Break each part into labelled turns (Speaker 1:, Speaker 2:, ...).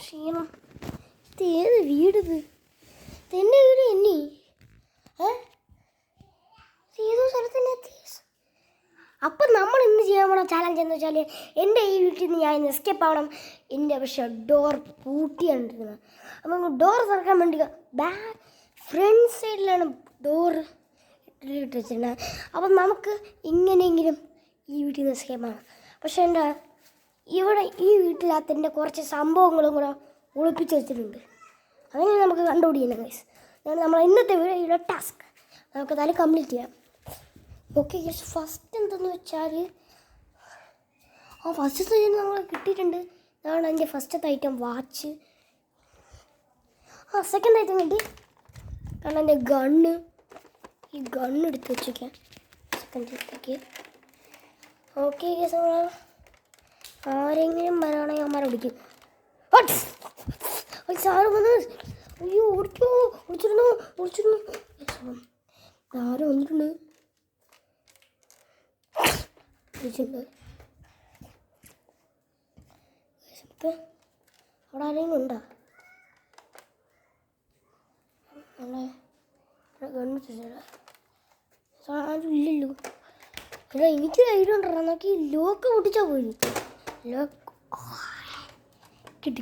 Speaker 1: ക്ഷീണം. ഇത് ഏത് വീടിത്? ഇതെൻ്റെ വീട് എന്നെ ഏതോ സ്ഥലത്തന്നെ എത്തി. അപ്പം നമ്മൾ ഇന്ന് ചെയ്യാൻ പോണ ചാലഞ്ച് എന്ന് വെച്ചാൽ എൻ്റെ ഈ വീട്ടിൽ നിന്ന് ഞാൻ ഇന്ന് എസ്കേപ്പ് ആവണം. എൻ്റെ പക്ഷേ ഡോർ പൂട്ടിയാണ്ടിരുന്നത്. അപ്പം ഡോർ തുറക്കാൻ വേണ്ടി ഫ്രണ്ട് സൈഡിലാണ് ഡോർ ഇട്ട് വെച്ചിട്ടുണ്ട്. അപ്പം നമുക്ക് എങ്ങനെയെങ്കിലും ഈ വീട്ടിൽ നിന്ന് എസ്കേപ്പ് ആവണം. പക്ഷേ എൻ്റെ ഇവിടെ ഈ വീട്ടിനകത്ത് എൻ്റെ കുറച്ച് സംഭവങ്ങളും കൂടെ ഒളിപ്പിച്ച് വെച്ചിട്ടുണ്ട്. അങ്ങനെ നമുക്ക് കണ്ടുപിടിക്കണം ഗൈസ്. അതാണ് നമ്മൾ ഇന്നത്തെ വീഡിയോയുടെ ടാസ്ക്. നമുക്ക് എന്തായാലും കംപ്ലീറ്റ് ചെയ്യാം. ഓക്കെ ഗൈസ്, ഫസ്റ്റ് എന്തെന്ന് വെച്ചാൽ ഫസ്റ്റത്തെ ഐറ്റം നമ്മൾ കിട്ടിയിട്ടുണ്ട്. ഇതാണ് എൻ്റെ ഫസ്റ്റത്തെ ഐറ്റം, വാച്ച്. സെക്കൻഡ് ഐറ്റം കിട്ടി. കാരണം എൻ്റെ ഗണ്ണ്, ഈ ഗണ്ണ് എടുത്ത് വെച്ചേക്കാം സെക്കൻഡിലേക്ക്. ഓക്കെ ഗൈസ്, നമ്മൾ ആരെങ്കിലും വരാണെങ്കിൽ അമ്മമാരെ വിളിക്കും. സാറ് വന്ന് അയ്യോ ഓടിച്ചിരുന്നു. ആരും വന്നിട്ടുണ്ട്. അവിടെ ആരെങ്കിലും ഉണ്ടോ? ആരും ഇല്ലല്ലോ. എടാ എനിക്ക് ധൈര്യം ഉണ്ടോ? നോക്കി ലോക്ക് പൊട്ടിച്ചാൽ പോയി. കിട്ടി.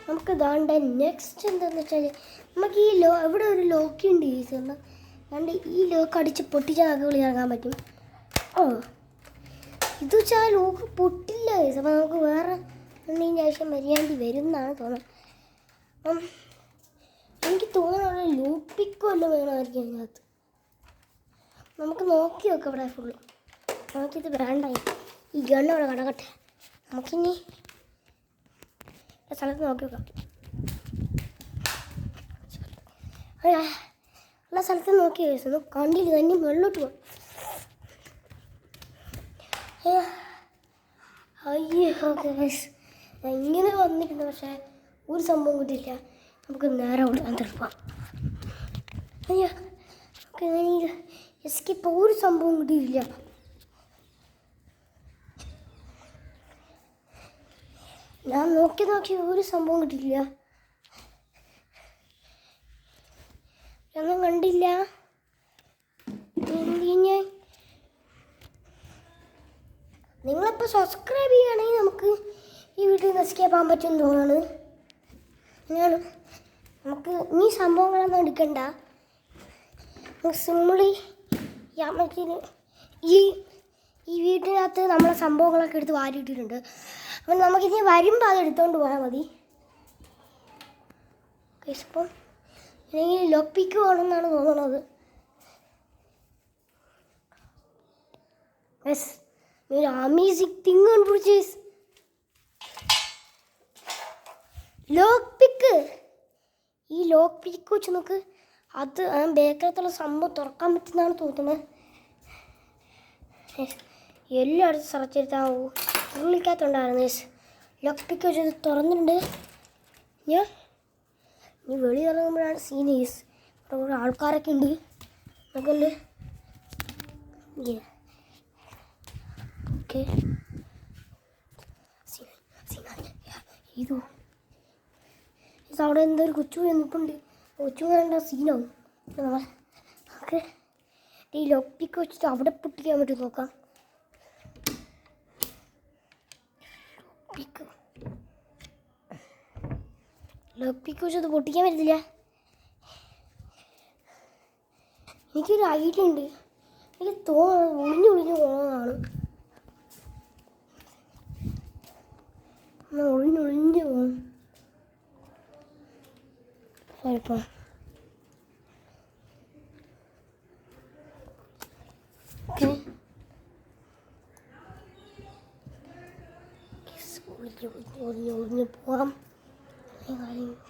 Speaker 1: നമുക്ക് ഇതാണ്ട് നെക്സ്റ്റ് എന്താണെന്ന് വെച്ചാൽ നമുക്ക് ഈ ഇവിടെ ഒരു ലോക്ക് ഉണ്ട് ഈ സാറിന്. അതുകൊണ്ട് ഈ ലോക്ക് അടിച്ച് പൊട്ടിച്ചാൽ ആകെ വിളി ഇറങ്ങാൻ പറ്റും. ഇത് വെച്ചാൽ ലോക്ക് പൊട്ടില്ല. അപ്പം നമുക്ക് വേറെ എന്തെങ്കിലും ആവശ്യം വരിയാണ്ടി വരും എന്നാണ് തോന്നുന്നത്. അപ്പം എനിക്ക് തോന്നുന്നത് ലൂപ്പിക്കോ എല്ലാം വേണമായിരിക്കും അതിനകത്ത്. നമുക്ക് നോക്കി നോക്കാം ഇവിടെ ഫുള്ള്. നമുക്കിത് വേണ്ടായി. ഈ ഗണ്ണ് അവിടെ കിടക്കട്ടെ. നമുക്കിനി സ്ഥലത്ത് നോക്കി നോക്കാം. എല്ലാ സ്ഥലത്തും നോക്കി വെച്ചു കണ്ടില്ല. തന്നെ വെള്ളോട്ട് പോകും. അയ്യേ ഓക്കെ ഗൈസ്, ഇങ്ങനെ വന്നിട്ടുണ്ട്. പക്ഷേ ഒരു സംഭവം കിട്ടിയില്ല. നമുക്ക് നേരെ അവിടെ തീർപ്പാം. അയ്യോ നമുക്ക് എസ്കേപ്പ് ഒരു സംഭവം കിട്ടിയില്ല. ഞാൻ നോക്കി ഒരു സംഭവം കിട്ടിയില്ല. ഒന്നും കണ്ടില്ല. നിങ്ങളിപ്പോൾ സബ്സ്ക്രൈബ് ചെയ്യുകയാണെങ്കിൽ നമുക്ക് ഈ വീട്ടിൽ നിന്ന് എസ്കേപ്പ് ആകാൻ പറ്റുമെന്ന് തോന്നുന്നു. നമുക്ക് ഈ സംഭവങ്ങളൊന്നും എടുക്കണ്ട. സിമ്പിളി ഈ വീട്ടിനകത്ത് നമ്മളെ സംഭവങ്ങളൊക്കെ എടുത്ത് വാരിയിട്ടിട്ടുണ്ട്. അപ്പം നമുക്കിനി വരുമ്പോൾ അത് എടുത്തുകൊണ്ട് പോയാൽ മതി. ഇപ്പം അല്ലെങ്കിൽ ലൊപ്പിക്ക് പോകണമെന്നാണ് തോന്നുന്നത്. യെസ്, ഒരു അമേസിങ് തിങ് കണ്ടുപിടിച്ച് ലോക്ക് പിക്ക്. ഈ ലോക്ക് പിക്ക് വെച്ച് നമുക്ക് അത് ബേക്കകത്തുള്ള സംഭവം തുറക്കാൻ പറ്റുന്നതാണ് തോന്നുന്നത്. എല്ലായിടത്തും സെർച്ചെടുത്താവൂ. ഉള്ളിക്കകത്തുണ്ടായിരുന്നു ലോക്ക് പിക്ക് വെച്ച് തുറന്നിട്ടുണ്ട്. ഇനി വെളി ഇറങ്ങുമ്പോഴാണ് സീനീസ്. ഇവിടെ കുറേ ആൾക്കാരൊക്കെ ഉണ്ട്. നമുക്കല്ലേ ഓക്കെ ഇത് അവിടെ എന്തോ ഒരു കൊച്ചു നിൽപ്പുണ്ട്. കൊച്ചു വേണ്ട സീനാവും. നമുക്ക് ഈ ലോക്ക് പിക്ക് വെച്ചിട്ട് അവിടെ പൊട്ടിക്കാൻ പറ്റും നോക്കാം. ലോക്ക് പിക്ക് വെച്ചത് പൊട്ടിക്കാൻ പറ്റത്തില്ല. എനിക്കൊരു ഐഡിയ ഉണ്ട്. എനിക്ക് തോന്നുന്നത് ഒളിഞ്ഞു പോകുന്നതാണ്. ഒളിഞ്ഞു പോകും. ചിലപ്പോൾ ഒളിഞ്ഞു പോകാം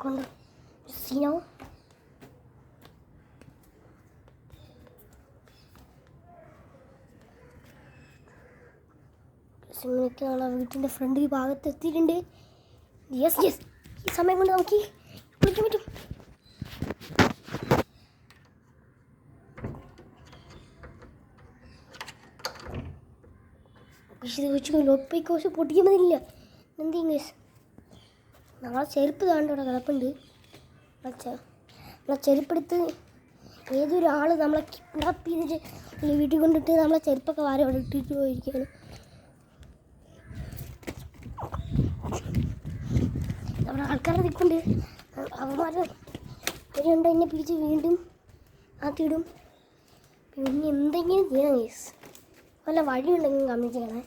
Speaker 1: കൊണ്ട് സീനാവും. വീട്ടിൻ്റെ ഫ്രണ്ട് ഭാഗത്ത് എത്തിയിട്ടുണ്ട്. യെസ് ഈ സമയം കൊണ്ട് നമുക്ക് വിളിക്കാൻ പറ്റും. ഇത് വെച്ച് ലോപ്പിക്കോസ് പൊട്ടിക്കുന്നില്ല. എന്തെങ്കിലും ഗൈസ് നമ്മളെ ചെരുപ്പ് താണ്ട് ഇവിടെ കിടപ്പുണ്ട്. നമ്മളെ ചെരുപ്പെടുത്ത് ഏതൊരാൾ നമ്മളെ കിഡ്നാപ്പ് ചെയ്തിട്ട് വീട്ടിൽ കൊണ്ടിട്ട് നമ്മളെ ചെരുപ്പൊക്കെ വാരം അവിടെ ഇട്ടിട്ട് പോയിരിക്കുകയാണ്. നമ്മുടെ ആൾക്കാരെ നിൽക്കുന്നുണ്ട്. അവന്മാർ അവരുണ്ട് എന്നെ പിടിച്ച് വീണ്ടും ആക്കിയിടും. പിന്നെ എന്തെങ്കിലും ചെയ്യണം ഗൈസ്. വല്ല വഴിയുണ്ടെങ്കിൽ കമ്മിറ്റ് ചെയ്യണേ.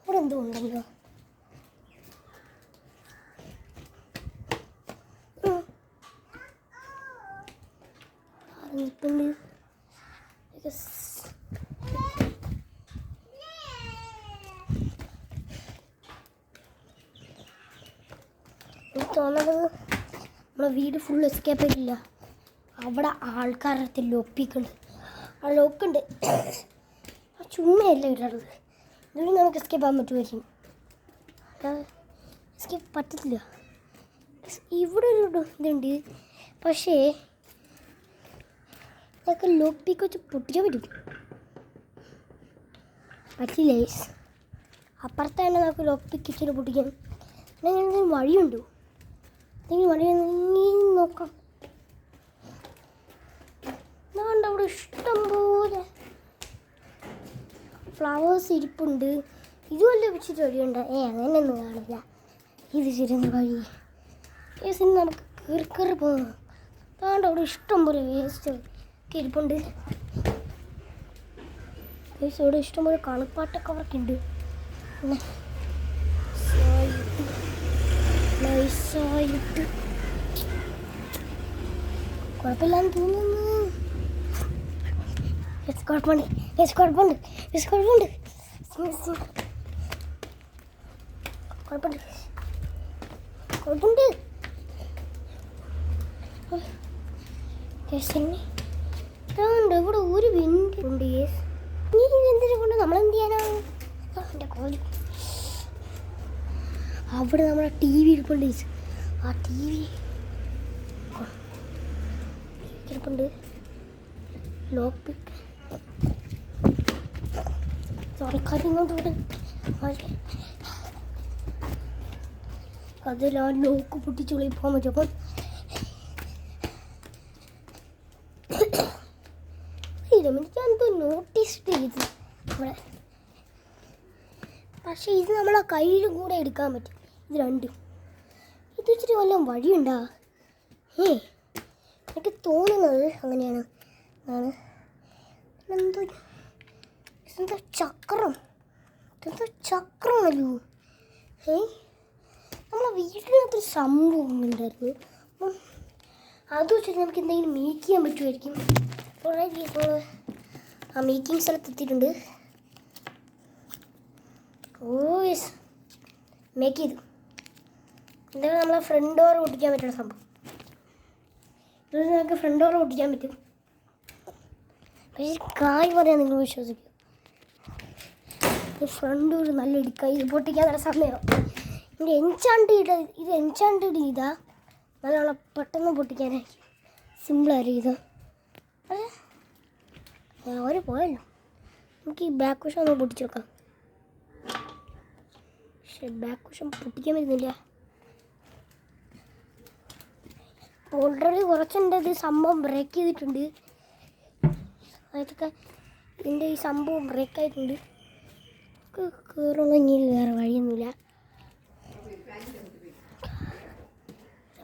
Speaker 1: ഇവിടെ എന്തോ ഉണ്ടല്ലോ. നിൽപ്പുണ്ട്. എനിക്ക് തോന്നുന്നത് നമ്മളെ വീട് ഫുൾ എസ്കേപ്പ് ആയിട്ടില്ല. അവിടെ ആൾക്കാരുടെ ലോപ്പിക്കുണ്ട്. ആ ലോക്കുണ്ട്. ചുമ്മയല്ല ഇടുന്നത്. ഇതുവരെ നമുക്ക് എസ്കേപ്പ് ആകാൻ പറ്റുമായിരിക്കും. എസ്കേപ്പ് പറ്റത്തില്ല. ഇവിടെ ഒരു ഇതുണ്ട്. പക്ഷേ അതൊക്കെ ലോപ്പിക്ക് വെച്ച് പൊട്ടിക്കാൻ പറ്റും. പറ്റില്ല. അപ്പുറത്ത് തന്നെ നമുക്ക് ലോപ്പിക്ക് വെച്ചിട്ട് പൊട്ടിക്കാൻ. പിന്നെ എന്തെങ്കിലും വഴിയുണ്ടോ? എന്തെങ്കിലും വഴി നോക്കാം. അതുകൊണ്ട് അവിടെ ഇഷ്ടംപോലെ ഫ്ലവേഴ്സ് ഇരിപ്പുണ്ട്. ഇതുമല്ല വെച്ചിട്ട് വഴിയുണ്ട്. അങ്ങനെയൊന്നും കാണില്ല. ഇത് ശരിയെന്ന വഴി വേസ്റ്റ് നമുക്ക് കയറി പോകണം. അതുകൊണ്ട് അവിടെ ഇഷ്ടംപോലെ വേസ്റ്റ് ഒക്കെ ഇരിപ്പുണ്ട്. വേസ്റ്റ് അവിടെ ഇഷ്ടംപോലെ കളിപ്പാട്ടൊക്കെ അവർക്ക് ഉണ്ട്. നൈസായിട്ട് കുഴപ്പമില്ലാന്ന് തോന്നുന്നു. കുഴപ്പമുണ്ട്. ഇവിടെ ഒരു വിൻഡ് ഉണ്ട്. നീ എന്തിനെ കൊണ്ട് നമ്മളെന്ത് ചെയ്യാനാണ്? എൻ്റെ കോലി അവിടെ നമ്മുടെ ടി വി ഇരിപ്പുണ്ട്. ആ ടി വി ഇരിപ്പുണ്ട്. ലോക്ക് തുറക്കാതിങ്ങോട്ട് വിടും. അതിലാ ലോക്ക് പൊട്ടിച്ചുള്ളി പോകാൻ പറ്റും. അപ്പം എനിക്കെന്തോ നോട്ടീസ് ചെയ്ത് ഇവിടെ. പക്ഷേ ഇത് നമ്മളെ കയ്യിലും കൂടെ എടുക്കാൻ പറ്റും. ഇത് രണ്ടും ഇത് വെച്ചിട്ട് വല്ലതും വഴിയുണ്ടാ? എനിക്ക് തോന്നുന്നത് അങ്ങനെയാണ്. എന്തോ ചക്രമല്ലോ. നമ്മളെ വീട്ടിനകത്തൊരു സംഭവം ഉണ്ടായിരുന്നു. അപ്പം അത് വെച്ചിട്ട് നമുക്ക് എന്തെങ്കിലും മേക്ക് ചെയ്യാൻ പറ്റുമായിരിക്കും. ഇപ്പോൾ ആ മേക്കിംഗ് സ്ഥലത്ത് എത്തിയിട്ടുണ്ട്. യെസ് മേക്ക് ചെയ്തു. എന്തായാലും നമ്മളെ ഫ്രണ്ട് ഡോർ പൊട്ടിക്കാൻ പറ്റുന്ന സംഭവം. ഇത് നമുക്ക് ഫ്രണ്ട് ഡോർ പൊട്ടിക്കാൻ പറ്റും. പക്ഷേ കായ് പറയാൻ നിങ്ങൾ വിശ്വസിക്കും. ഫ്രണ്ട് ഡോർ നല്ല ഇടിക്കുക. ഇത് പൊട്ടിക്കാൻ നല്ല സമയം. ഇത് എൻചാണ്ട് ചെയ്താ നല്ലോണം പെട്ടെന്ന് പൊട്ടിക്കാനായിരിക്കും. സിമ്പിളായിരിക്കും. ഇത് അവർ പോയല്ലോ. നമുക്ക് ഈ ബാക്ക് വശം ഒന്ന് പൊട്ടിച്ച് വെക്കാം. പക്ഷെ ബാക്ക് വശം പൊട്ടിക്കാൻ പറ്റുന്നില്ല. ഓൾറെഡി കുറച്ചെൻ്റെ ഇത് സംഭവം ബ്രേക്ക് ചെയ്തിട്ടുണ്ട്. അതൊക്കെ ഇതിൻ്റെ ഈ സംഭവം ബ്രേക്കായിട്ടുണ്ട്. കയറണമെങ്കിൽ വേറെ വഴിയൊന്നുമില്ല.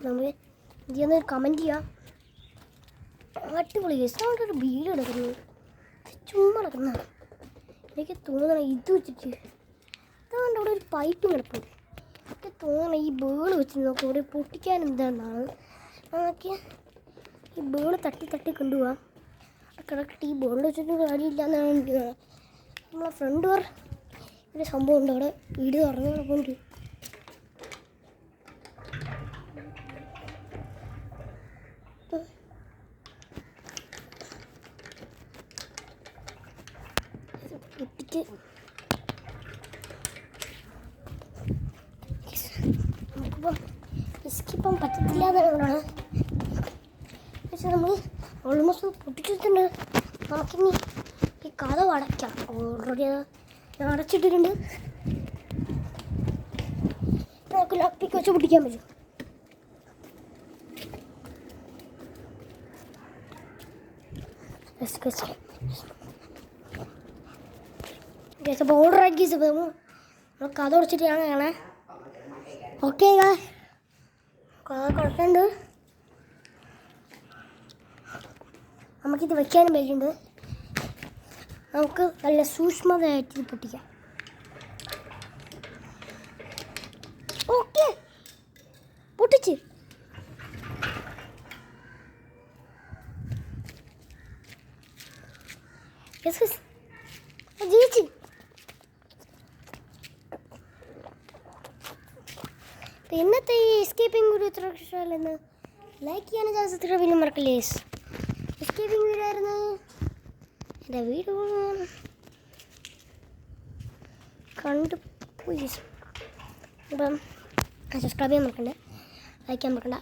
Speaker 1: നമുക്ക് ഇതിന്ന് കമൻറ്റ് ചെയ്യാം. അടിപൊളി അവിടെ ഒരു വീട് കിടക്കുന്നു. ചുമ്മാ കിടക്കുന്നതാണ്. എനിക്ക് തോന്നണം ഇത് വെച്ചിട്ട് അതുകൊണ്ട് അവിടെ ഒരു പൈപ്പും കിടപ്പുണ്ട്. എനിക്ക് തോന്നണം ഈ ബേള് വെച്ച് നോക്കാം ഇവിടെ പൊട്ടിക്കാൻ എന്താണെന്നാണ്. അതൊക്കെ ഈ ബേള് തട്ടി കൊണ്ടുപോകാം. കിടക്കട്ടെ. ഈ ബേള് വെച്ചിട്ട് കാര്യമില്ല എന്നാണ് എനിക്ക് തോന്നുന്നത്. നമ്മളെ ഫ്രണ്ട് ഡോർ ഒരു സംഭവം ഉണ്ട്. അവിടെ വീട് തുറന്ന് കിടപ്പുണ്ട്. പൊട്ടിച്ച് നമുക്കിപ്പോൾ എസ്കിപ്പം പറ്റത്തില്ല എന്നുള്ളതാണ്. പക്ഷെ നമ്മൾ ഓൾമോസ്റ്റ് പൊട്ടിച്ചിട്ടുണ്ട്. നമുക്കിനി ഈ കഥ അടയ്ക്കാം. ഓൾറെഡി ഞാൻ അടച്ചിട്ടിട്ടുണ്ട്. നമുക്ക് ലോക്ക് വെച്ച് പൊട്ടിക്കാൻ പറ്റും. അപ്പോൾ ഓർഡർ ആക്കി നമ്മൾ കഥ അടച്ചിട്ട് ഞാൻ കാണാം. ഓക്കെ കഥ കുഴപ്പമുണ്ട്. നമുക്കിത് വയ്ക്കാനും പറ്റുന്നുണ്ട്. നമുക്ക് നല്ല സൂക്ഷ്മതയായിട്ട് ഇത് പൊട്ടിക്കാം. ഓക്കെ പൊട്ടിച്ച് ജയിച്ച്. ഇന്നത്തെ ഈ എസ്കേപ്പിംഗ് വീഡിയോ ഇത്ര ഇഷ്ടമല്ലെന്ന് ലൈക്ക് ചെയ്യാനും ചാൻസ് പിന്നെ മറക്കില്ലേ. എസ്കേപ്പിംഗ് വീഡിയോ ആയിരുന്നു എൻ്റെ വീഡിയോ കണ്ടു പോയി. അപ്പം സബ്സ്ക്രൈബ് ചെയ്യാൻ മറക്കണ്ട, ലൈക്ക് ചെയ്യാൻ മറക്കണ്ട.